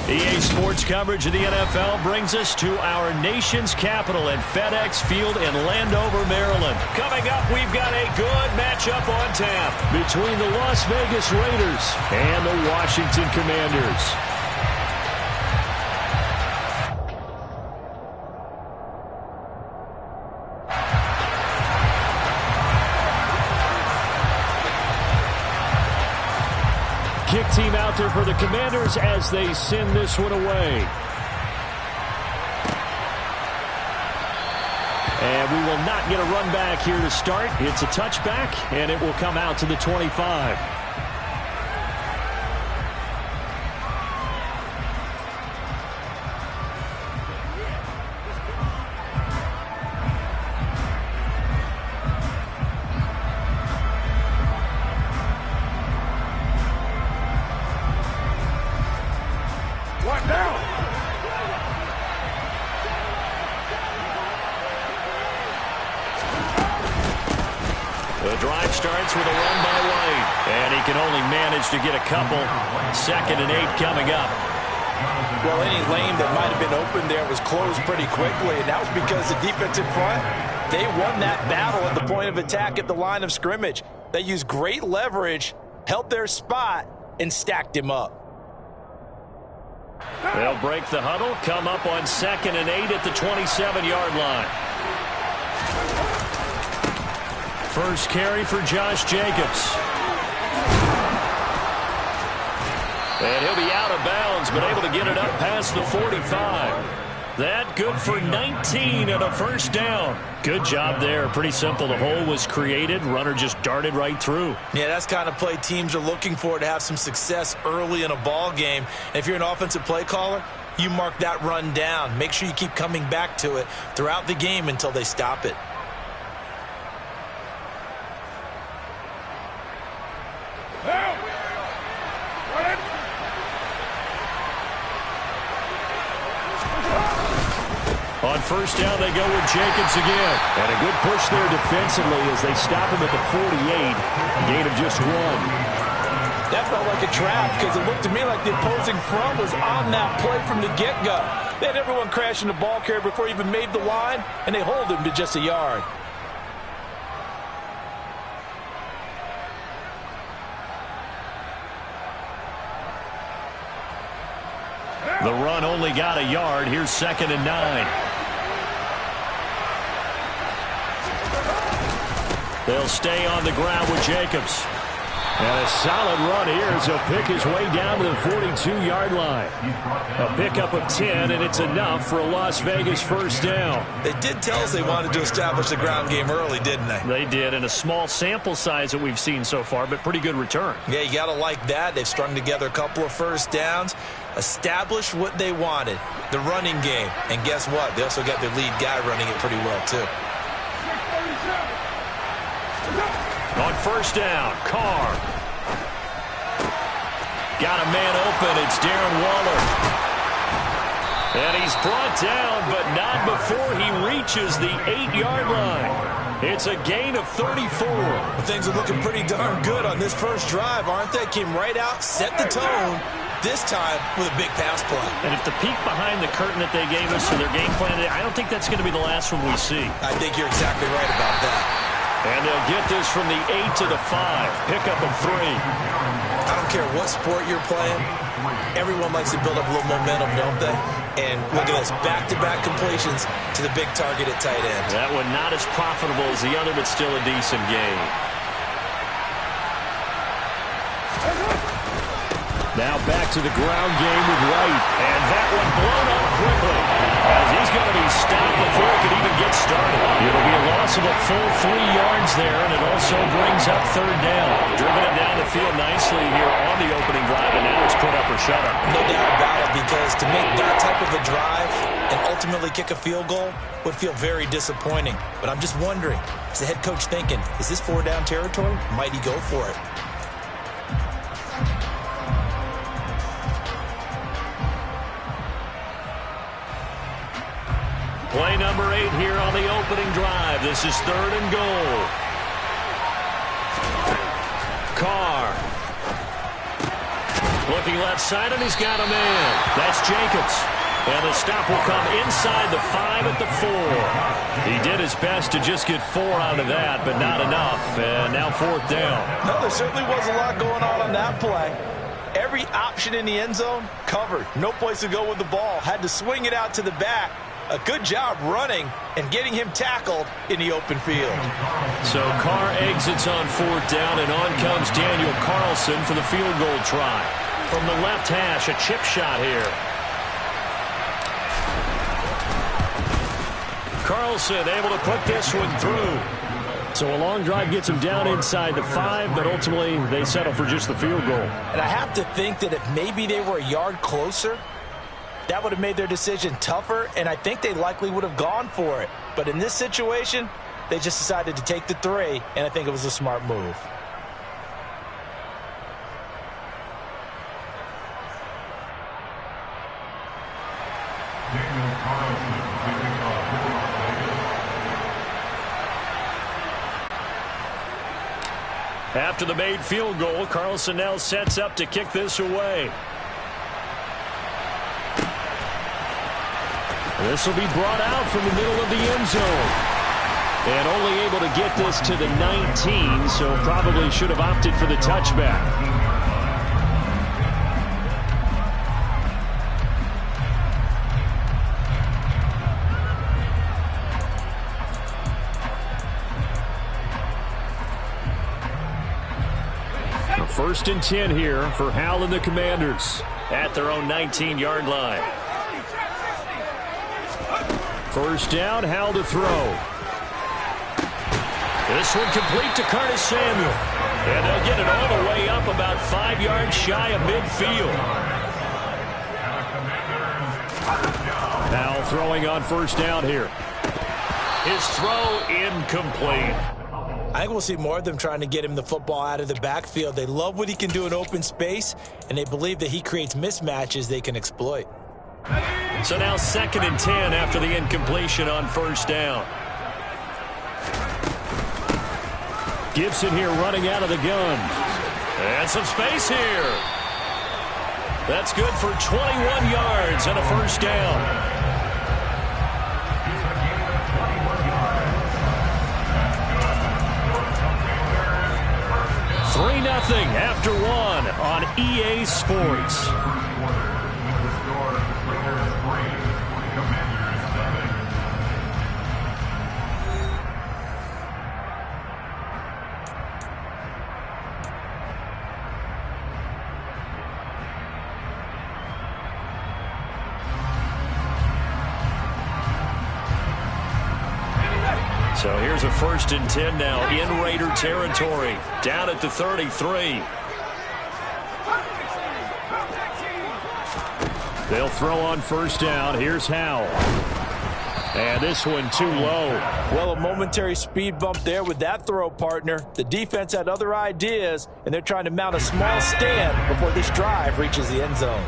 EA Sports coverage of the NFL brings us to our nation's capital at FedEx Field in Landover, Maryland. Coming up, we've got a good matchup on tap between the Las Vegas Raiders and the Washington Commanders. Kick team out there for the Commanders as they send this one away. And we will not get a run back here to start. It's a touchback, and it will come out to the 25. The drive starts with a run by White, and he can only manage to get a couple. 2nd and 8 coming up. Well, any lane that might have been open there was closed pretty quickly, and that was because the defensive front, they won that battle at the point of attack at the line of scrimmage. They used great leverage, held their spot, and stacked him up. They'll break the huddle, come up on 2nd and 8 at the 27-yard line. First carry for Josh Jacobs. And he'll be out of bounds, but able to get it up past the 45. That good for 19 and a first down. Good job there. Pretty simple. The hole was created. Runner just darted right through. Yeah, that's kind of play teams are looking for to have some success early in a ball game. And if you're an offensive play caller, you mark that run down. Make sure you keep coming back to it throughout the game until they stop it. On first down, they go with Jacobs again. And a good push there defensively as they stop him at the 48. Gain of just 1. That felt like a trap because it looked to me like the opposing front was on that play from the get-go. They had everyone crashing the ball carrier before he even made the line, and they hold him to just a yard. The run only got a yard. Here's 2nd and 9. They'll stay on the ground with Jacobs. And a solid run here as he'll pick his way down to the 42-yard line. A pickup of 10, and it's enough for a Las Vegas first down. They did tell us they wanted to establish the ground game early, didn't they? They did, and a small sample size that we've seen so far, but pretty good return. Yeah, you got to like that. They've strung together a couple of first downs, established what they wanted, the running game. And guess what? They also got their lead guy running it pretty well, too. On first down, Carr. Got a man open. It's Darren Waller. And he's brought down, but not before he reaches the 8-yard line. It's a gain of 34. Well, things are looking pretty darn good on this first drive, aren't they? Came right out, set the tone, this time with a big pass play. And if the peek behind the curtain that they gave us for their game plan, I don't think that's going to be the last one we see. I think you're exactly right about that. And they'll get this from the 8 to the 5. Pickup of 3. I don't care what sport you're playing. Everyone likes to build up a little momentum, don't they? And look at this, back-to-back completions to the big target at tight end. That one not as profitable as the other, but still a decent gain. Now back to the ground game with White. And that one blown up quickly, as he's going to be stopped before it can even get started. It'll be a loss of a full 3 yards there, and it also brings up 3rd down. Driven it down the field nicely here on the opening drive, and now it's put up or shut up. No doubt about it, because to make that type of a drive and ultimately kick a field goal would feel very disappointing. But I'm just wondering, is the head coach thinking, is this 4-down territory? Might he go for it? Play number 8 here on the opening drive. This is 3rd and goal. Carr. Looking left side, and he's got a man. That's Jacobs. And the stop will come inside the 5 at the 4. He did his best to just get 4 out of that, but not enough. And now 4th down. No, there certainly was a lot going on that play. Every option in the end zone covered. No place to go with the ball. Had to swing it out to the back. A good job running and getting him tackled in the open field. So Carr exits on 4th down, and on comes Daniel Carlson for the field goal try. From the left hash, a chip shot here. Carlson able to put this one through. So a long drive gets him down inside the 5, but ultimately they settle for just the field goal. And I have to think that if maybe they were a yard closer, that would have made their decision tougher, and I think they likely would have gone for it. But in this situation, they just decided to take the 3, and I think it was a smart move. After the made field goal, Carlson now sets up to kick this away. This will be brought out from the middle of the end zone. And only able to get this to the 19, so probably should have opted for the touchback. First and 10 here for Hal and the Commanders at their own 19-yard line. First down, Hal to throw. This one complete to Curtis Samuel. And they'll get it all the way up about 5 yards shy of midfield. Hal throwing on first down here. His throw incomplete. I think we'll see more of them trying to get him the football out of the backfield. They love what he can do in open space, and they believe that he creates mismatches they can exploit. So now 2nd and 10 after the incompletion on first down. Gibson here running out of the gun. And some space here. That's good for 21 yards and a first down. 3-0 after 1 on EA Sports. So here's a 1st and 10 now in Raider territory, down at the 33. They'll throw on first down. Here's Howell. And this one too low. Well, a momentary speed bump there with that throw, partner. The defense had other ideas, and they're trying to mount a small stand before this drive reaches the end zone.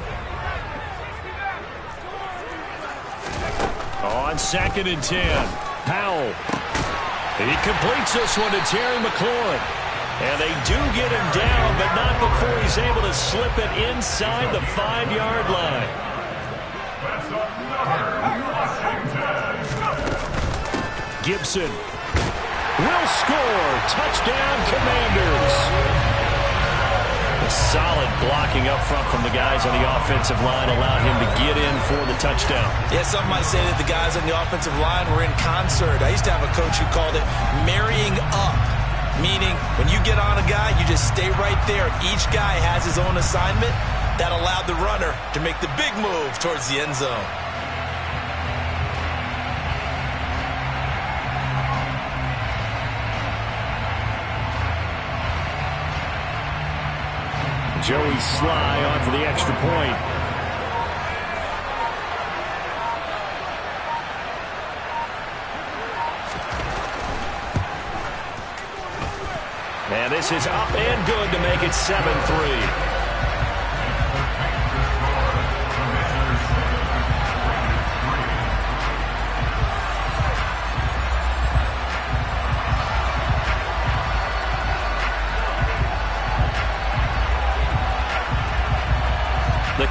On 2nd and 10, Howell. He completes this one to Terry McLaurin. And they do get him down, but not before he's able to slip it inside the 5-yard line. Gibson will score. Touchdown, Commanders. Solid blocking up front from the guys on the offensive line allowed him to get in for the touchdown. Yeah, some might say that the guys on the offensive line were in concert. I used to have a coach who called it marrying up, meaning when you get on a guy, you just stay right there. Each guy has his own assignment. That allowed the runner to make the big move towards the end zone. Joey Sly on for the extra point. And this is up and good to make it 7-3.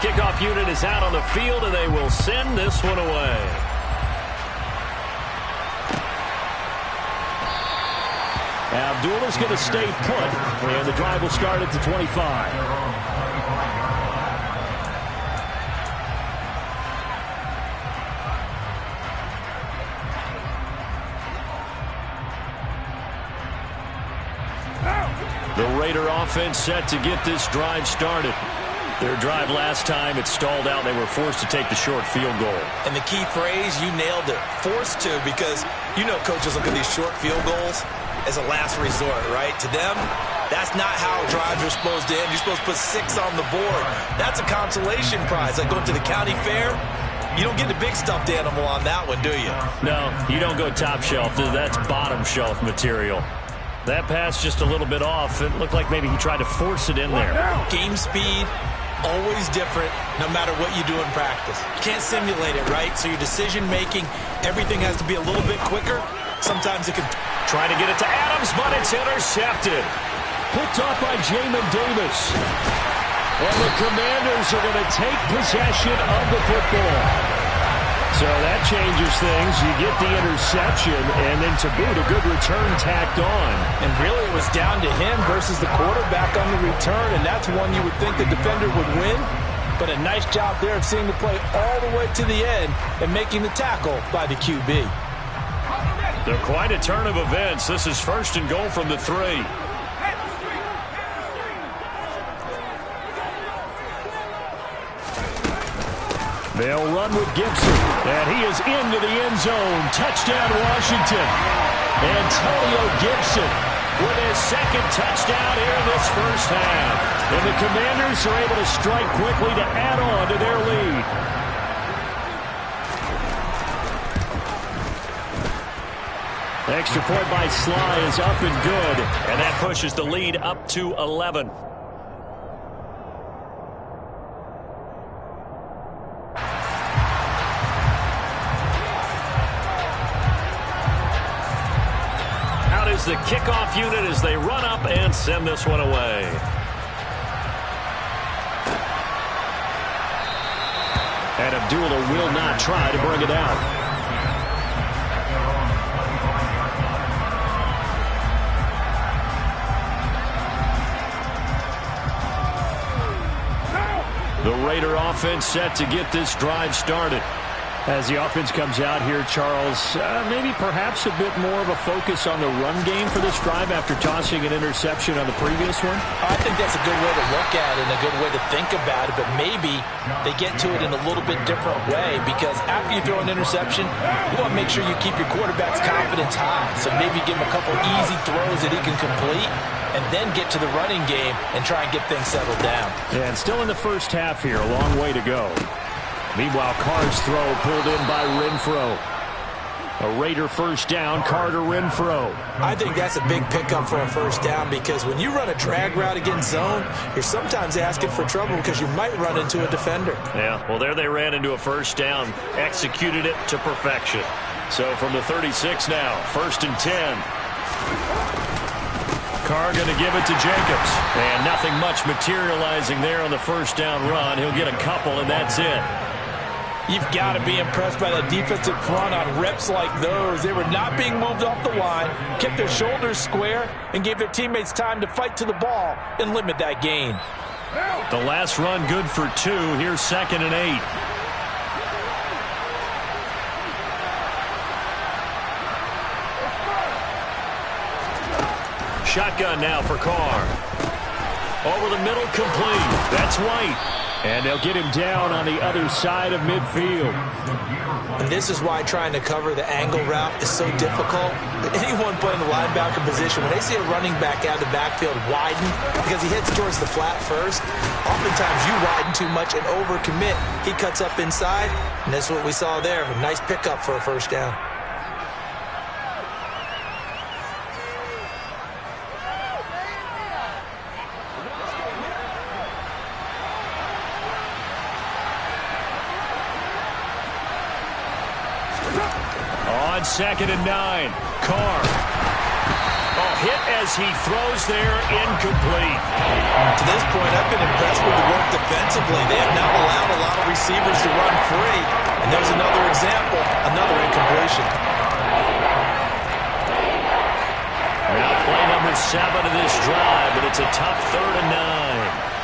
kickoff unit is out on the field, and they will send this one away. Abdullah's going to stay put, and the drive will start at the 25. The Raider offense set to get this drive started. Their drive last time, it stalled out. They were forced to take the short field goal. And the key phrase, you nailed it, forced to, because you know coaches look at these short field goals as a last resort, right? To them, that's not how drives are supposed to end. You're supposed to put 6 on the board. That's a consolation prize. Like going to the county fair, you don't get the big stuffed animal on that one, do you? No, you don't go top shelf. That's bottom shelf material. That pass just a little bit off. It looked like maybe he tried to force it in there. Game speed, always different, no matter what you do in practice. You can't simulate it, right? So your decision-making, everything has to be a little bit quicker. Sometimes it can... Trying to get it to Adams, but it's intercepted. Picked off by Jamin Davis. And the Commanders are going to take possession of the football. So that changes things. You get the interception, and then to boot, a good return tacked on. And really it was down to him versus the quarterback on the return, and that's one you would think the defender would win. But a nice job there of seeing the play all the way to the end and making the tackle by the QB. They're quite a turn of events. This is first and goal from the 3. They'll run with Gibson, and he is into the end zone. Touchdown, Washington. Antonio Gibson with his second touchdown here in this first half. And the Commanders are able to strike quickly to add on to their lead. Extra point by Sly is up and good, and that pushes the lead up to 11. The kickoff unit as they run up and send this one away. And Abdullah will not try to bring it out. The Raider offense set to get this drive started. As the offense comes out here, Charles, maybe perhaps a bit more of a focus on the run game for this drive after tossing an interception on the previous one? I think that's a good way to look at it and a good way to think about it, but maybe they get to it in a little bit different way, because after you throw an interception, you want to make sure you keep your quarterback's confidence high. So maybe give him a couple easy throws that he can complete, and then get to the running game and try and get things settled down. Yeah, and still in the first half here, a long way to go. Meanwhile, Carr's throw pulled in by Renfro. A Raider first down, Carter Renfro. I think that's a big pickup for a first down, because when you run a drag route against zone, you're sometimes asking for trouble because you might run into a defender. Yeah, well, there they ran into a first down, executed it to perfection. So from the 36 now, 1st and 10. Carr going to give it to Jacobs. And nothing much materializing there on the first down run. He'll get a couple, and that's it. You've got to be impressed by the defensive front on reps like those. They were not being moved off the line, kept their shoulders square, and gave their teammates time to fight to the ball and limit that gain. The last run good for 2. Here's 2nd and 8. Shotgun now for Carr. Over the middle, complete. That's White. And they'll get him down on the other side of midfield. And this is why trying to cover the angle route is so difficult. Anyone playing the linebacker position, when they see a running back out of the backfield widen, because he heads towards the flat first, oftentimes you widen too much and overcommit. He cuts up inside, and that's what we saw there. A nice pickup for a first down. On 2nd and 9, Carr. Oh, hit as he throws there, incomplete. To this point, I've been impressed with the work defensively. They have not allowed a lot of receivers to run free. And there's another example, another incompletion. Now play number 7 of this drive, but it's a tough 3rd and 9.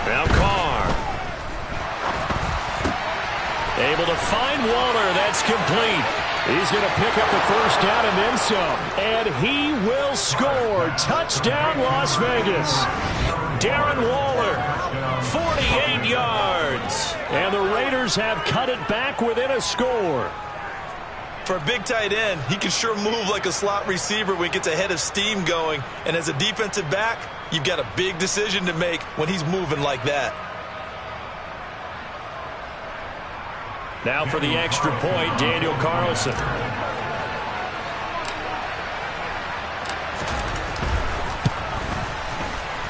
Now Carr. Able to find Waller. That's complete. He's going to pick up the first down and then some. And he will score. Touchdown, Las Vegas. Darren Waller, 48 yards. And the Raiders have cut it back within a score. For a big tight end, he can sure move like a slot receiver when he gets a head of steam going. And as a defensive back, you've got a big decision to make when he's moving like that. Now for the extra point, Daniel Carlson.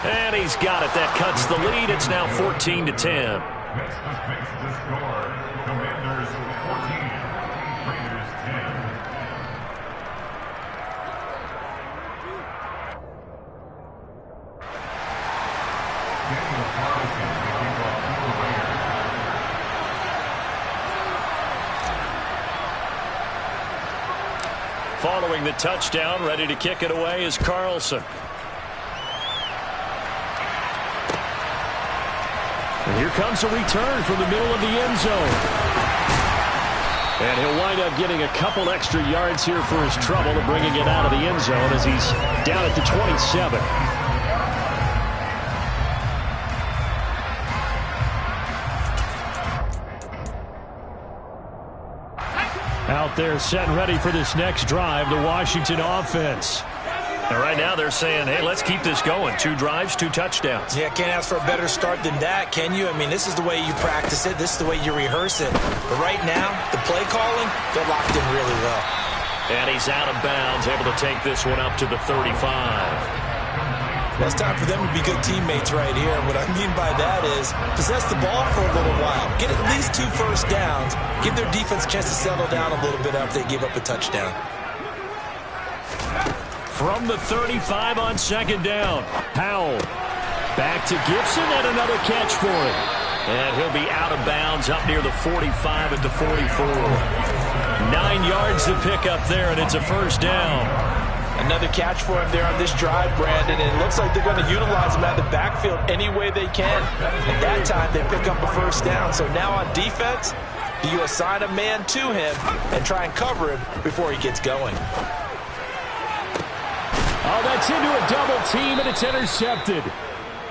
And he's got it. That cuts the lead. It's now 14-10. Next makes the score. Commanders 14, Raiders 10. Daniel Carlson picking up the Raiders. Following the touchdown, ready to kick it away is Carlson. And here comes a return from the middle of the end zone. And he'll wind up getting a couple extra yards here for his trouble and bringing it out of the end zone as he's down at the 27. Out there set and ready for this next drive, the Washington offense. And right now they're saying, hey, let's keep this going. 2 drives, 2 touchdowns. Yeah, can't ask for a better start than that, can you? I mean, this is the way you practice it. This is the way you rehearse it. But right now, the play calling, they're locked in really well. And he's out of bounds, able to take this one up to the 35. Well, it's time for them to be good teammates right here. And what I mean by that is possess the ball for a little while. Get at least 2 first downs. Give their defense a chance to settle down a little bit after they give up a touchdown. From the 35 on 2nd down, Powell. Back to Gibson and another catch for him. And he'll be out of bounds up near the 45 at the 44. 9 yards to pick up there, and it's a first down. Another catch for him there on this drive, Brandon, and it looks like they're going to utilize him out of the backfield any way they can. At that time, they pick up a first down. So now on defense, do you assign a man to him and try and cover him before he gets going? Oh, that's into a double team, and it's intercepted.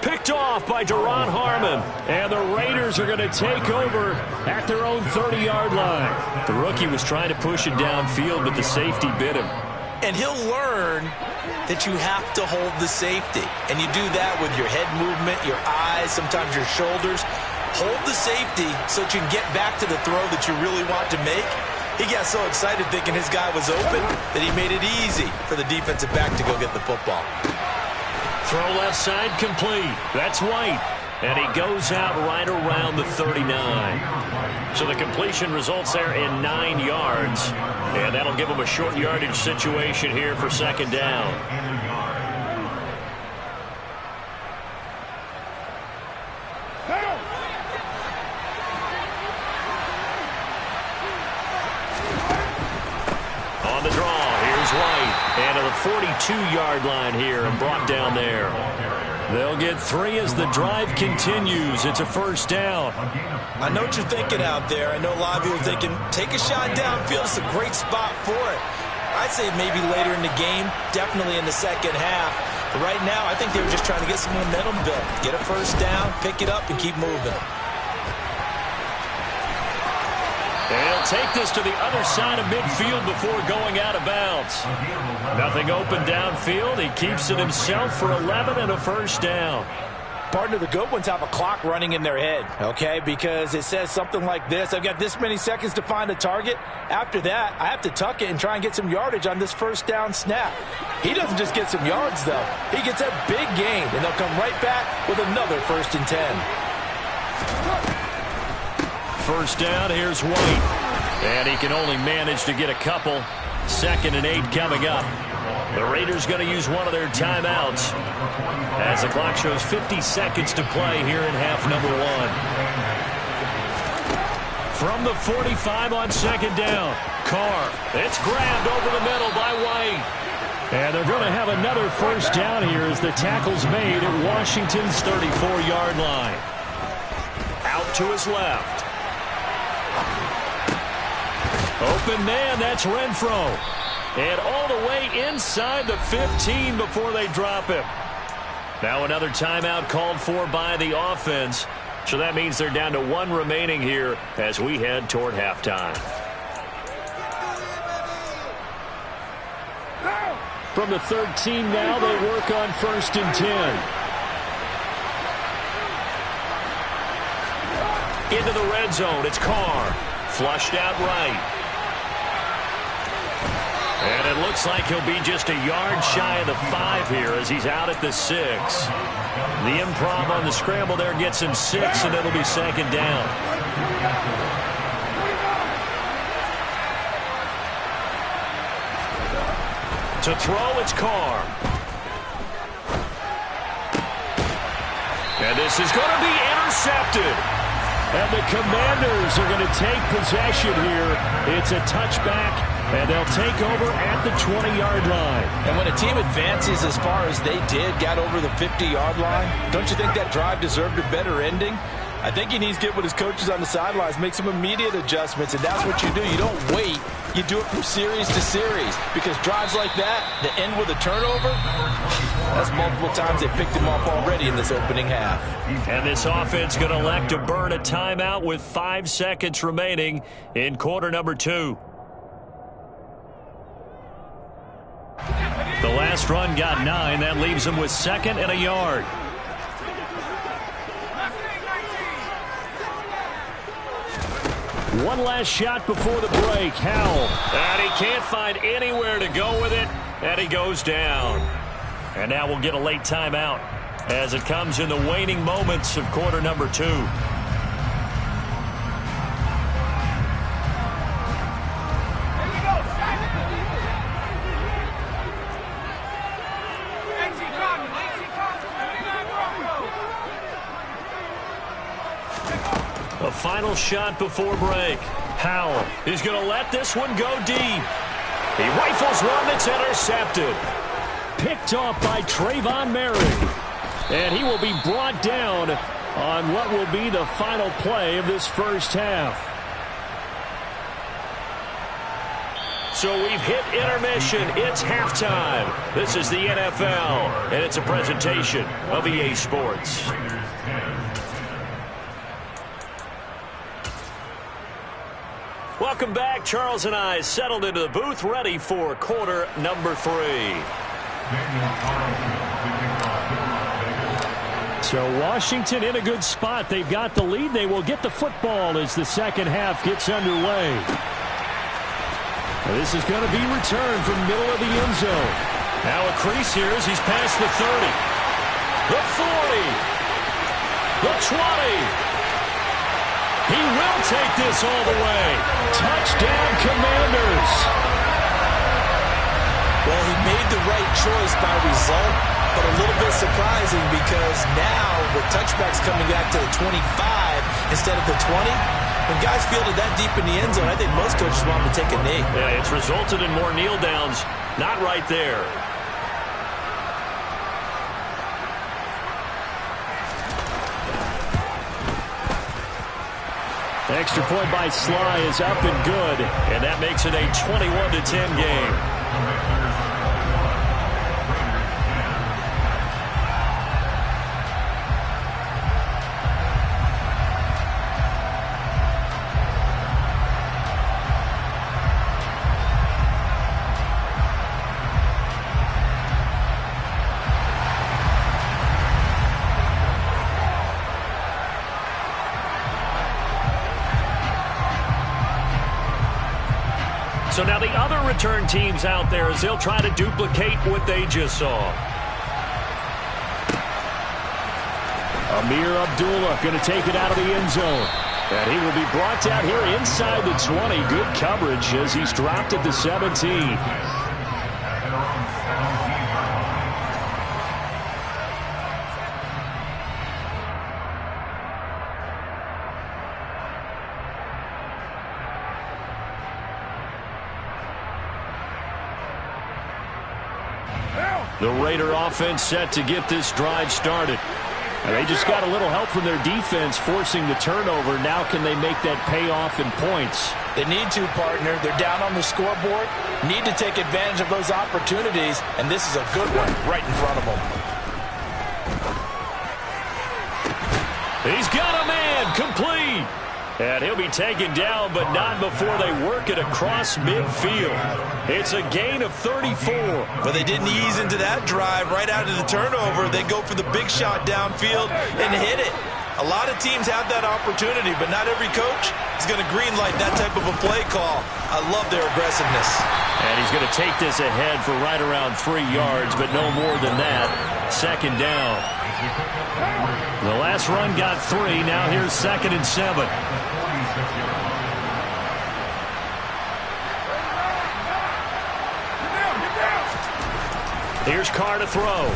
Picked off by Deron Harmon. And the Raiders are going to take over at their own 30-yard line. The rookie was trying to push it downfield, but the safety bit him. And he'll learn that you have to hold the safety. And you do that with your head movement, your eyes, sometimes your shoulders. Hold the safety so that you can get back to the throw that you really want to make. He got so excited thinking his guy was open that he made it easy for the defensive back to go get the football. Throw left side complete. That's White. And he goes out right around the 39. So the completion results there in 9 yards. And that'll give him a short yardage situation here for 2nd down. On the draw, here's White. And to the 42-yard line here and brought down there. They'll get 3 as the drive continues. It's a first down. I know what you're thinking out there. I know a lot of you are thinking, take a shot downfield. It's a great spot for it. I'd say maybe later in the game, definitely in the second half. But right now, I think they were just trying to get some momentum built. Get a first down, pick it up, and keep moving. They'll take this to the other side of midfield before going out of bounds. Nothing open downfield. He keeps it himself for 11 and a first down. Partner, the good ones have a clock running in their head, okay? Because it says something like this: I've got this many seconds to find a target. After that, I have to tuck it and try and get some yardage on this first down snap. He doesn't just get some yards, though. He gets a big gain, and they'll come right back with another 1st and 10. First down, here's White. And he can only manage to get a couple. 2nd and 8 coming up. The Raiders going to use one of their timeouts as the clock shows 50 seconds to play here in half number 1. From the 45 on 2nd down, Carr. It's grabbed over the middle by White. And they're going to have another 1st down here as the tackle's made at Washington's 34-yard line. Out to his left. Open man, that's Renfro. And all the way inside the 15 before they drop him. Now another timeout called for by the offense. So that means they're down to 1 remaining here as we head toward halftime. From the 13 now, they work on 1st and 10. Into the red zone, it's Carr. Flushed out right. And it looks like he'll be just a yard shy of the 5 here as he's out at the 6. The improv on the scramble there gets him 6, and it'll be 2nd down. To throw, it's Carr. And this is going to be intercepted. And the Commanders are going to take possession here. It's a touchback, and they'll take over at the 20-yard line. And when a team advances as far as they did, got over the 50-yard line, don't you think that drive deserved a better ending? I think he needs to get with his coaches on the sidelines, make some immediate adjustments, and that's what you do. You don't wait. You do it from series to series, because drives like that end with a turnover, that's multiple times they picked him off already in this opening half. And this offense going to elect to burn a timeout with 5 seconds remaining in quarter number 2. The last run got 9. That leaves them with 2nd and a yard. One last shot before the break. Howell. And he can't find anywhere to go with it. And he goes down. And now we'll get a late timeout as it comes in the waning moments of quarter number 2. A final shot before break. Howell is going to let this one go deep. He rifles one that's intercepted. Picked off by Trayvon Merrick. And he will be brought down on what will be the final play of this first half. So we've hit intermission. It's halftime. This is the NFL, and it's a presentation of EA Sports. Welcome back. Charles and I settled into the booth, ready for quarter number 3. So Washington in a good spot. They've got the lead. They will get the football as the second half gets underway. This is going to be returned from middle of the end zone. Now a crease here as he's past the 30. The 40. The 20. He will take this all the way. Touchdown, Commanders. Well, he made the right choice by result, but a little bit surprising because now with touchbacks coming back to the 25 instead of the 20, when guys fielded that deep in the end zone, I think most coaches want them to take a knee. Yeah, it's resulted in more kneel downs. Not right there. Extra point by Sly is up and good, and that makes it a 21-10 game. So now the other return teams out there as they'll try to duplicate what they just saw. Amir Abdullah going to take it out of the end zone. And he will be brought down here inside the 20. Good coverage as he's dropped at the 17. The Raider offense set to get this drive started. And they just got a little help from their defense forcing the turnover. Now can they make that pay off in points? They need to, partner. They're down on the scoreboard. Need to take advantage of those opportunities. And this is a good one right in front of them. He's got a man complete. And he'll be taken down, but not before they work it across midfield. It's a gain of 34. But they didn't ease into that drive right out of the turnover. They go for the big shot downfield and hit it. A lot of teams have that opportunity, but not every coach is going to greenlight that type of a play call. I love their aggressiveness. And he's going to take this ahead for right around 3 yards, but no more than that. Second down. The last run got 3. Now here's 2nd and 7. Here's Carr to throw.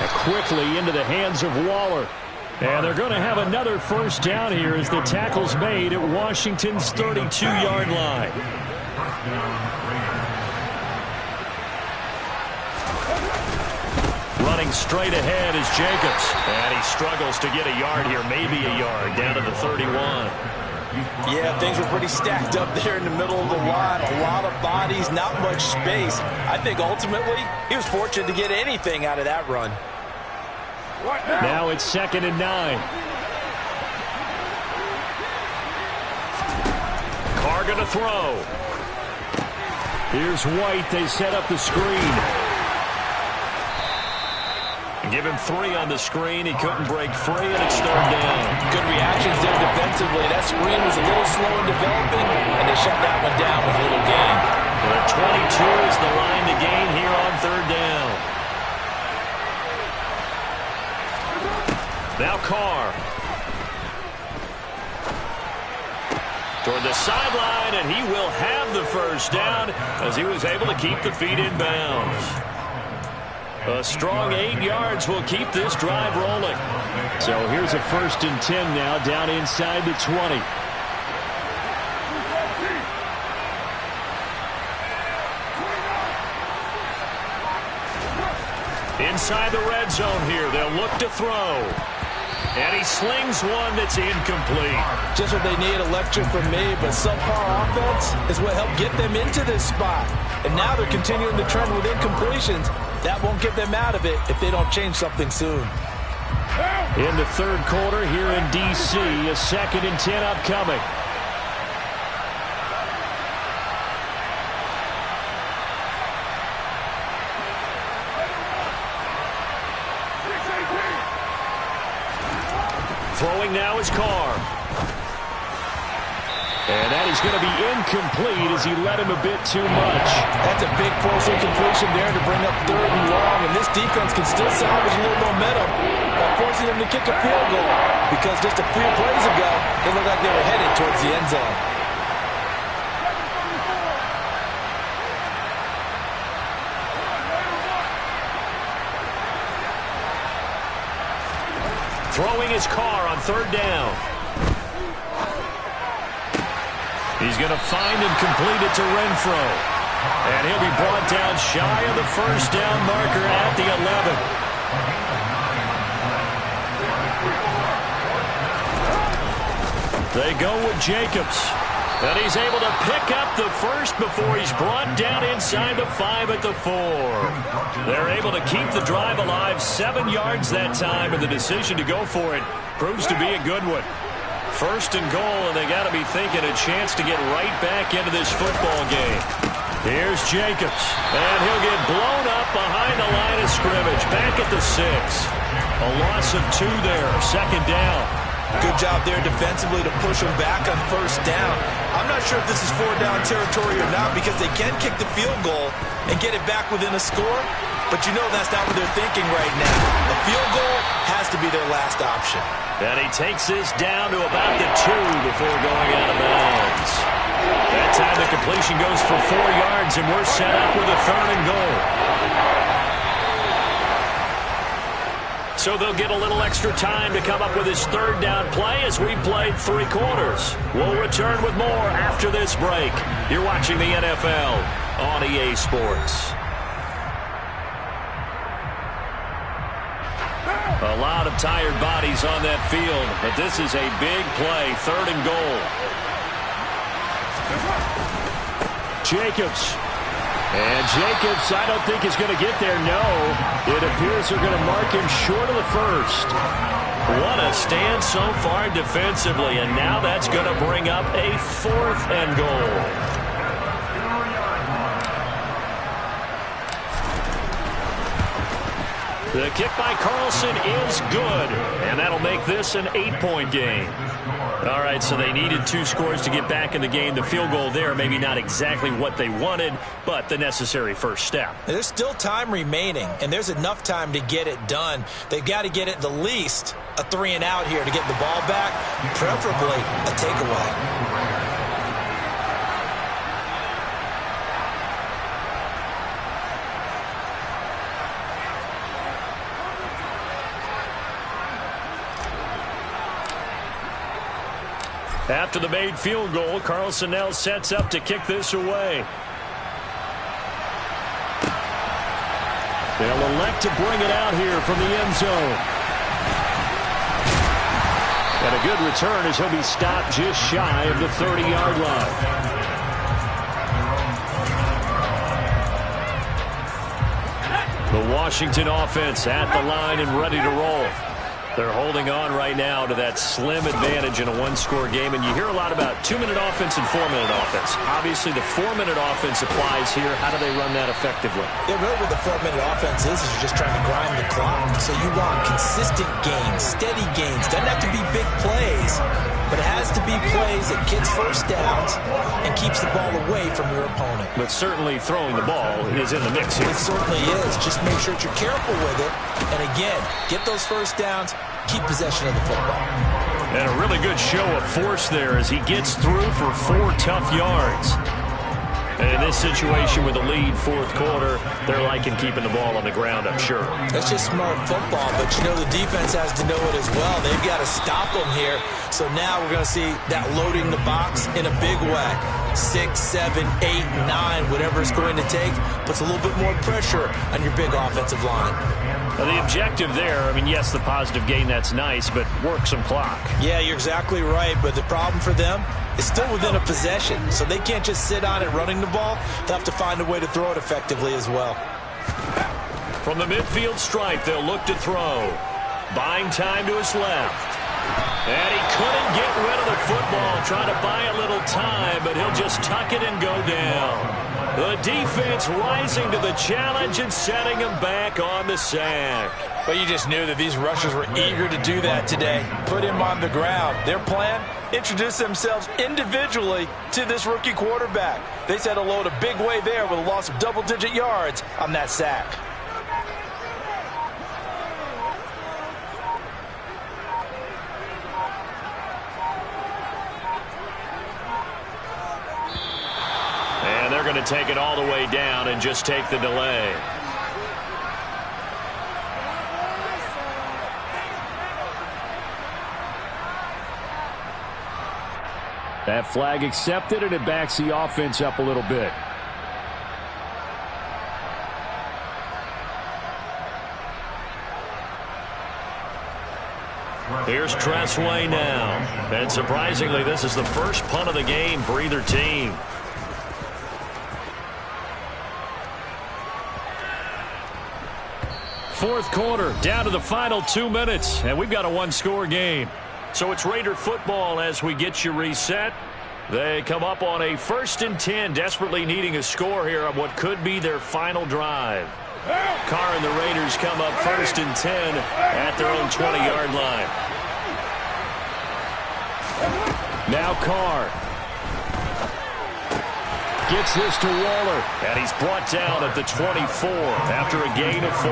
And quickly into the hands of Waller. And they're going to have another first down here as the tackle's made at Washington's 32-yard line. Running straight ahead is Jacobs. And he struggles to get a yard here, maybe a yard, down to the 31. Yeah, things were pretty stacked up there in the middle of the line. A lot of bodies, not much space. I think ultimately he was fortunate to get anything out of that run. Now it's 2nd and 9. Carr going to throw. Here's White. They set up the screen. Give him 3 on the screen. He couldn't break free, and it's 3rd down. Good reactions there defensively. That screen was a little slow in developing, and they shut that one down with a little gain. But 22 is the line to gain here on 3rd down. Now Carr. Toward the sideline, and he will have the first down as he was able to keep the feet in bounds. A strong 8 yards will keep this drive rolling. So here's a 1st and 10 now down inside the 20. Inside the red zone here, they'll look to throw. And he slings one that's incomplete. Just what they need, a lecture from me, but subpar offense is what helped get them into this spot. And now they're continuing the trend with incompletions. That won't get them out of it if they don't change something soon. In the 3rd quarter here in D.C., a 2nd and 10 upcoming. Throwing now is Carr. And that is going to be incomplete as he led him a bit too much. That's a big force incompletion there to bring up 3rd and long. And this defense can still salvage a little momentum by forcing them to kick a field goal. Because just a few plays ago, they looked like they were headed towards the end zone. Throwing his Carr on 3rd down. He's going to find and complete it to Renfro. And he'll be brought down shy of the first down marker at the 11. They go with Jacobs. And he's able to pick up the first before he's brought down inside the 5 at the 4. They're able to keep the drive alive, 7 yards that time, and the decision to go for it proves to be a good one. 1st and goal, and they got to be thinking a chance to get right back into this football game. Here's Jacobs, and he'll get blown up behind the line of scrimmage, back at the 6. A loss of 2 there, 2nd down. Good job there defensively to push them back on first down. I'm not sure if this is 4-down territory or not because they can kick the field goal and get it back within a score, but you know that's not what they're thinking right now. A field goal has to be their last option. And he takes this down to about the 2 before going out of bounds. That time the completion goes for 4 yards, and we're set up with a 3rd and goal. So they'll get a little extra time to come up with his 3rd down play as we played 3 quarters. We'll return with more after this break. You're watching the NFL on EA Sports. A lot of tired bodies on that field, but this is a big play, 3rd and goal. Jacobs. And Jacobs, I don't think is going to get there, no. It appears they're going to mark him short of the 1st. What a stand so far defensively, and now that's going to bring up a 4th and goal. The kick by Carlson is good, and that'll make this an 8-point game. All right, so they needed 2 scores to get back in the game. The field goal there, maybe not exactly what they wanted, but the necessary first step. There's still time remaining, and there's enough time to get it done. They've got to get at the least a 3 and out here to get the ball back, preferably a takeaway. After the made field goal, Carlson now sets up to kick this away. They'll elect to bring it out here from the end zone. And a good return as he'll be stopped just shy of the 30-yard line. The Washington offense at the line and ready to roll. They're holding on right now to that slim advantage in a 1-score game, and you hear a lot about 2-minute offense and 4-minute offense. Obviously, the 4-minute offense applies here. How do they run that effectively? Yeah, really what the 4-minute offense is you're just trying to grind the clock. So you want consistent gains, steady gains. Doesn't have to be big plays, but it has to be plays that gets first downs and keeps the ball away from your opponent. But certainly throwing the ball is in the mix here. It certainly is. Just make sure that you're careful with it. And again, get those first downs, keep possession of the football. And a really good show of force there as he gets through for 4 tough yards. And in this situation with a lead 4th quarter, they're liking keeping the ball on the ground, I'm sure. That's just smart football, but you know the defense has to know it as well. They've got to stop them here. So now we're going to see that loading the box in a big way. 6, 7, 8, 9, whatever it's going to take, puts a little bit more pressure on your big offensive line. Well, the objective there, I mean, yes, the positive gain, that's nice, but work some clock. Yeah, you're exactly right, but the problem for them is still within a possession, so they can't just sit on it running the ball. They'll have to find a way to throw it effectively as well. From the midfield stripe, they'll look to throw. Buying time to his left. And he couldn't get rid of the football, trying to buy a little time, but he'll just tuck it and go down. The defense rising to the challenge and setting him back on the sack. But you just knew that these rushers were eager to do that today. Put him on the ground. Their plan, introduce themselves individually to this rookie quarterback. They said hello in a big way there with a loss of double-digit yards on that sack. And they're going to take it all the way down and just take the delay. That flag accepted, and it backs the offense up a little bit. Here's Tressway now. And surprisingly, this is the first punt of the game for either team. Fourth quarter, down to the final 2 minutes, and we've got a 1-score game. So it's Raider football as we get you reset. They come up on a 1st and 10, desperately needing a score here on what could be their final drive. Carr and the Raiders come up 1st and 10 at their own 20-yard line. Now Carr. Gets this to Waller. And he's brought down at the 24 after a gain of 4.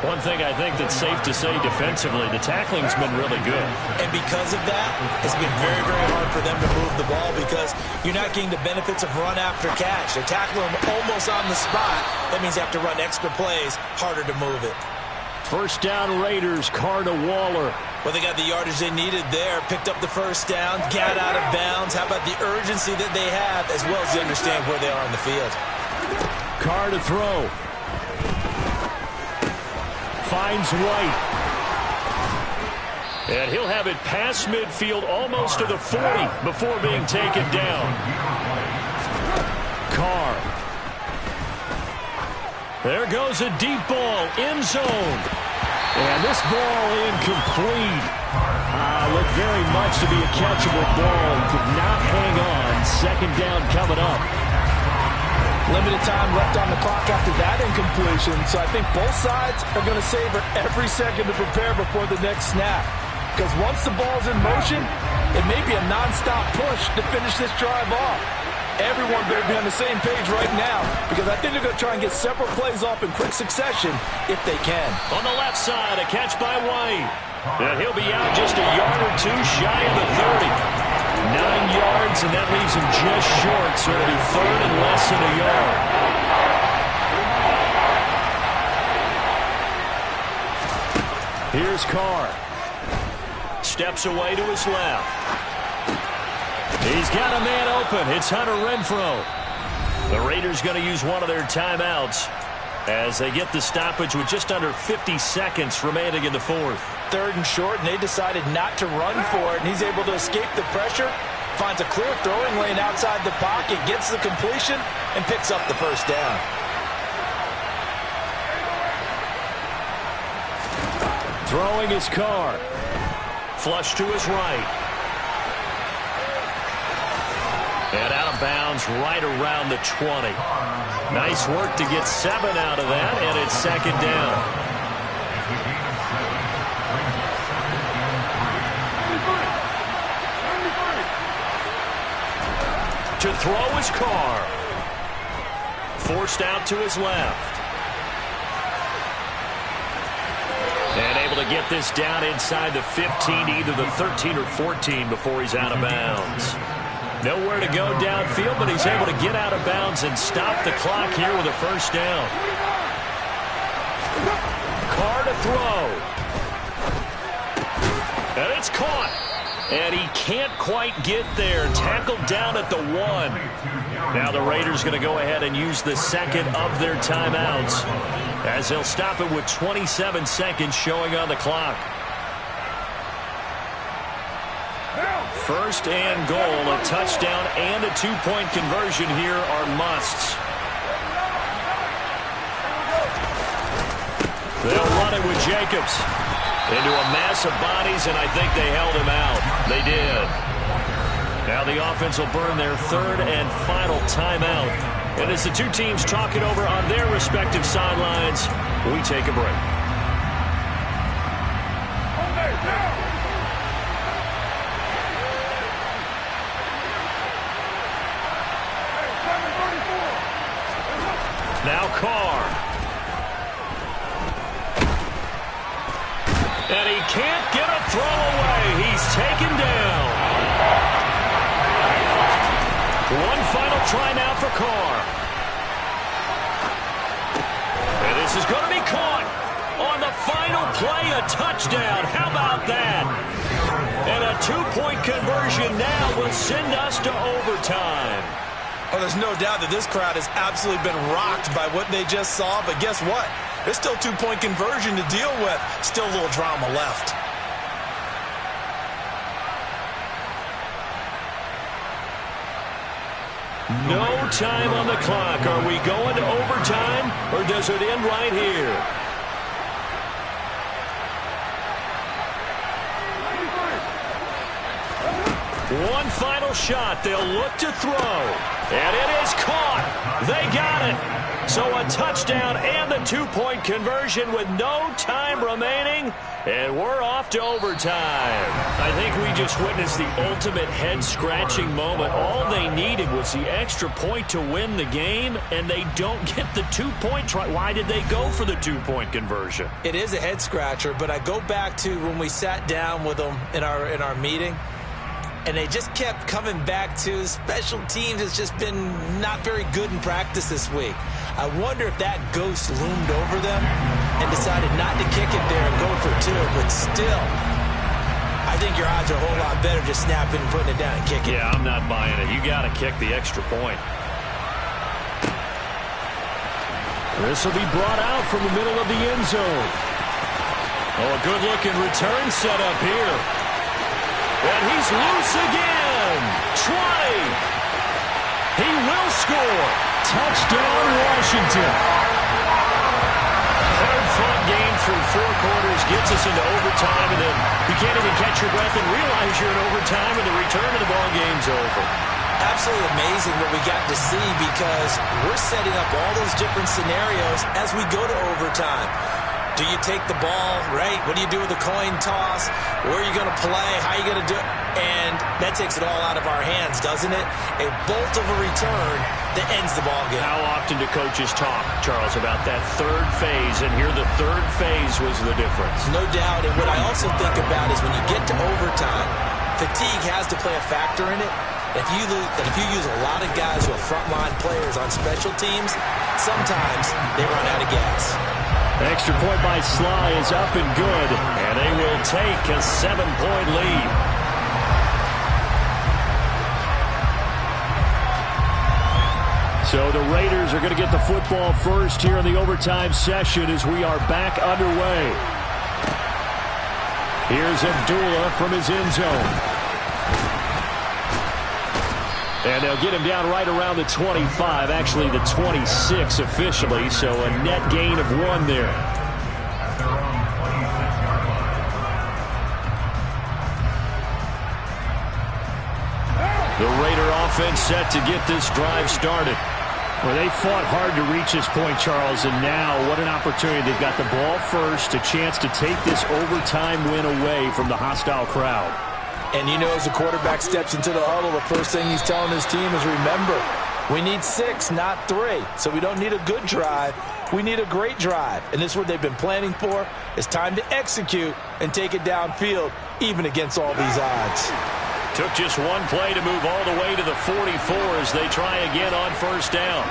One thing I think that's safe to say defensively, the tackling's been really good. And because of that, it's been very, very hard for them to move the ball because you're not getting the benefits of run after catch. They're tackling them almost on the spot. That means they have to run extra plays, harder to move it. First down Raiders, Carr to Waller. Well, they got the yardage they needed there, picked up the first down, got out of bounds. How about the urgency that they have as well as they understand where they are on the field? Carr to throw. Finds White. And he'll have it past midfield almost to the 40 before being taken down. Carr. There goes a deep ball, end zone. And this ball incomplete. Looked very much to be a catchable ball. Could not hang on. Second down coming up. Limited time left on the clock after that incompletion. So I think both sides are going to savor every second to prepare before the next snap. Because once the ball's in motion, it may be a nonstop push to finish this drive off. Everyone better be on the same page right now because I think they're going to try and get several plays off in quick succession if they can. On the left side, a catch by White. And he'll be out just a yard or two shy of the 30. 9 yards, and that leaves him just short, so it'll be third and less than a yard. Here's Carr. Steps away to his left. He's got a man open. It's Hunter Renfrow. The Raiders going to use one of their timeouts as they get the stoppage with just under 50 seconds remaining in the fourth. Third and short, and they decided not to run for it, and he's able to escape the pressure, finds a clear throwing lane outside the pocket, gets the completion, and picks up the first down. Throwing his Carr. Flush to his right. And out of bounds right around the 20. Nice work to get 7 out of that, and it's second down. To throw his Carr. Forced out to his left. And able to get this down inside the 15, either the 13 or 14 before he's out of bounds. Nowhere to go downfield, but he's able to get out of bounds and stop the clock here with a first down. Carr to throw. And it's caught. And he can't quite get there. Tackled down at the 1. Now the Raiders going to go ahead and use the second of their timeouts as they'll stop it with 27 seconds showing on the clock. First and goal, a touchdown and a 2-point conversion here are musts. They'll run it with Jacobs into a mass of bodies, and I think they held him out. They did. Now the offense will burn their third and final timeout. And as the two teams talk it over on their respective sidelines, we take a break. Now Carr. And he can't get a throw away. He's taken down. One final try now for Carr. And this is going to be caught. On the final play, a touchdown. How about that? And a 2-point conversion now will send us to overtime. Well, there's no doubt that this crowd has absolutely been rocked by what they just saw, but guess what? There's still 2-point conversion to deal with. Still a little drama left. No time on the clock. Are we going to overtime, or does it end right here? One final shot. They'll look to throw. And it is caught. They got it. So a touchdown and the two-point conversion with no time remaining. And we're off to overtime. I think we just witnessed the ultimate head-scratching moment. All they needed was the extra point to win the game, and they don't get the two-point try. Why did they go for the two-point conversion? It is a head-scratcher, but I go back to when we sat down with them in our meeting, and they just kept coming back to special teams has just been not very good in practice this week. I wonder if that ghost loomed over them and decided not to kick it there and go for two, but still, I think your odds are a whole lot better just snapping and putting it down and kicking. Yeah, I'm not buying it. You got to kick the extra point. This will be brought out from the middle of the end zone. Oh, a good-looking return set up here. And he's loose again. 20. He will score. Touchdown, Washington. Hard fought game through 4 quarters gets us into overtime, and then you can't even catch your breath and realize you're in overtime, and the return of the ball game's over. Absolutely amazing what we got to see, because we're setting up all those different scenarios as we go to overtime. Do you take the ball, right? What do you do with the coin toss? Where are you going to play? How are you going to do it? And that takes it all out of our hands, doesn't it? A bolt of a return that ends the ball game. How often do coaches talk, Charles, about that third phase? And here the third phase was the difference. No doubt. And what I also think about is when you get to overtime, fatigue has to play a factor in it. If you use a lot of guys who are frontline players on special teams, sometimes they run out of gas. Extra point by Sly is up and good, and they will take a 7-point lead. So the Raiders are going to get the football first here in the overtime session as we are back underway. Here's Abdullah from his end zone. And they'll get him down right around the 25, actually the 26 officially, so a net gain of 1 there. At their own 26-yard line. The Raider offense set to get this drive started. Well, they fought hard to reach this point, Charles, and now what an opportunity. They've got the ball first, a chance to take this overtime win away from the hostile crowd. And you know, as the quarterback steps into the huddle, the first thing he's telling his team is, remember, we need 6, not 3. So we don't need a good drive. We need a great drive. And this is what they've been planning for. It's time to execute and take it downfield, even against all these odds. Took just one play to move all the way to the 44 as they try again on first down.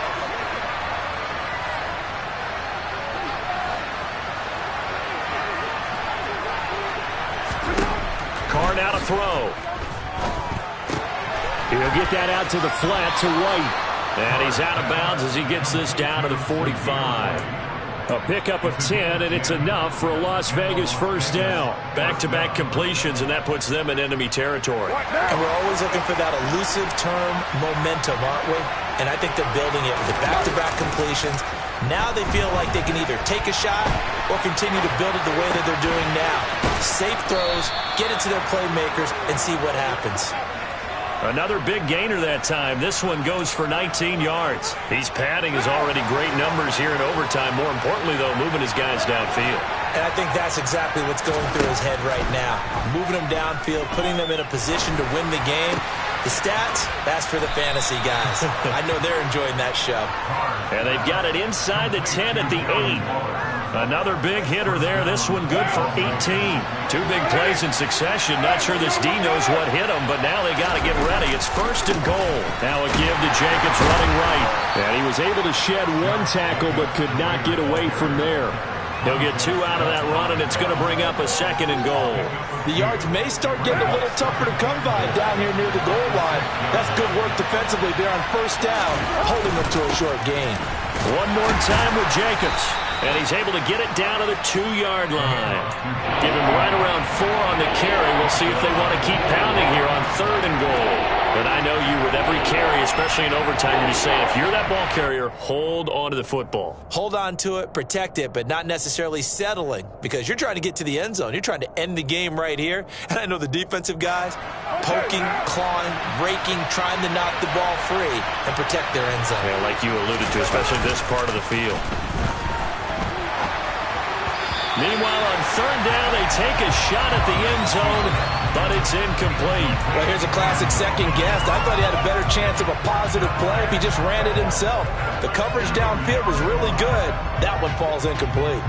Carr now to throw. He'll get that out to the flat to White. And he's out of bounds as he gets this down to the 45. A pickup of 10, and it's enough for a Las Vegas first down. Back-to-back completions, and that puts them in enemy territory. And we're always looking for that elusive term momentum, aren't we? And I think they're building it with the back-to-back completions. Now they feel like they can either take a shot or continue to build it the way that they're doing now. Safe throws, get it to their playmakers, and see what happens. Another big gainer that time. This one goes for 19 yards. He's padding his already great numbers here in overtime. More importantly, though, moving his guys downfield. And I think that's exactly what's going through his head right now. Moving them downfield, putting them in a position to win the game. The stats, that's for the fantasy guys. I know they're enjoying that show. And they've got it inside the 10 at the 8. Another big hitter there. This one good for 18. 2 big plays in succession. Not sure this D knows what hit him, but now they got to get ready. It's first and goal. Now a give to Jacobs running right. And he was able to shed 1 tackle, but could not get away from there. He'll get 2 out of that run, and it's going to bring up a second and goal. The yards may start getting a little tougher to come by down here near the goal line. That's good work defensively there on first down, holding them to a short gain. One more time with Jacobs, and he's able to get it down to the 2-yard line. Give him right around 4 on the carry. We'll see if they want to keep pounding here on third and goal. And I know you with every carry, especially in overtime, you're just saying if you're that ball carrier, hold on to the football. Hold on to it, protect it, but not necessarily settling because you're trying to get to the end zone. You're trying to end the game right here. And I know the defensive guys poking, clawing, raking, trying to knock the ball free and protect their end zone. Yeah, like you alluded to, especially this part of the field. Meanwhile, on third down, they take a shot at the end zone, but it's incomplete. Well, here's a classic second guess. I thought he had a better chance of a positive play if he just ran it himself. The coverage downfield was really good. That one falls incomplete.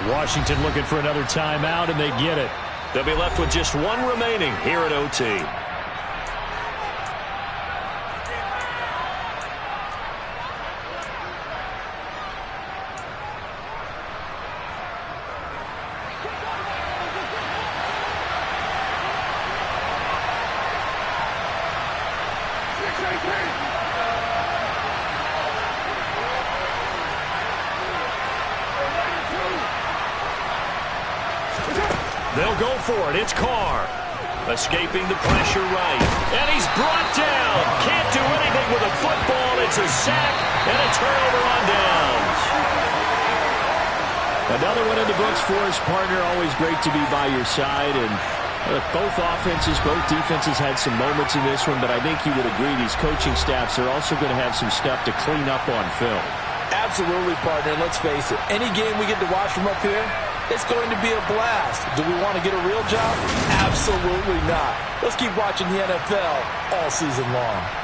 Washington looking for another timeout, and they get it. They'll be left with just one remaining here at OT. They'll go for it. It's Carr. Escaping the pressure right. And he's brought down. Can't do anything with a football. It's a sack and a turnover on downs. Another one in the books for his partner. Always great to be by your side. And both offenses, both defenses had some moments in this one, but I think you would agree these coaching staffs are also going to have some stuff to clean up on film. Absolutely, partner. Let's face it, any game we get to watch from up here, it's going to be a blast. Do we want to get a real job? Absolutely not. Let's keep watching the NFL all season long.